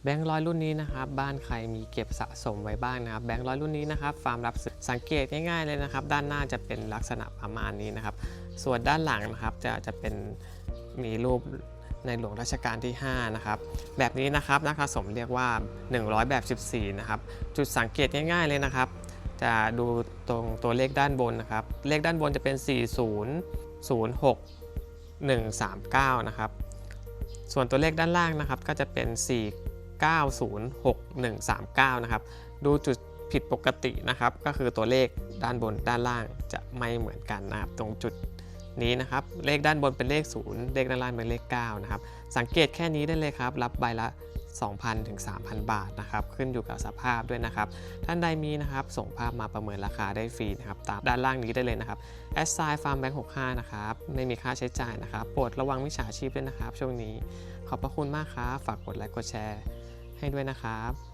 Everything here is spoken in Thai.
แบงค์ร้อยรุ่นนี้นะครับบ้านใครมีเก็บสะสมไว้บ้างนะครับแบงค์ร้อยรุ่นนี้นะครับฟาร์มรับซื้อสังเกตง่ายๆเลยนะครับด้านหน้าจะเป็นลักษณะประมาณนี้นะครับส่วนด้านหลังนะครับจะเป็นมีรูปในหลวงรัชกาลที่5นะครับแบบนี้นะครับนักสะสมเรียกว่า100แบบ14นะครับจุดสังเกตง่ายๆเลยนะครับจะดูตรงตัวเลขด้านบนนะครับเลขด้านบนจะเป็น4006 139นะครับส่วนตัวเลขด้านล่างนะครับก็จะเป็น4906 139นะครับดูจุดผิดปกตินะครับก็คือตัวเลขด้านบนด้านล่างจะไม่เหมือนกันนะครับตรงจุดนี้นะครับเลขด้านบนเป็นเลข0เลขด้านล่างเป็นเลข9นะครับสังเกตแค่นี้ได้เลยครับรับใบละ 2,000 ถึง 3,000 บาทนะครับขึ้นอยู่กับสภาพด้วยนะครับท่านใดมีนะครับส่งภาพมาประเมินราคาได้ฟรีนะครับตามด้านล่างนี้ได้เลยนะครับ@farmbank65นะครับไม่มีค่าใช้จ่ายนะครับโปรดระวังมิจฉาชีพด้วยนะครับช่วงนี้ขอบพระคุณมากครับฝากกดไลค์กดแชร์ให้ด้วยนะครับ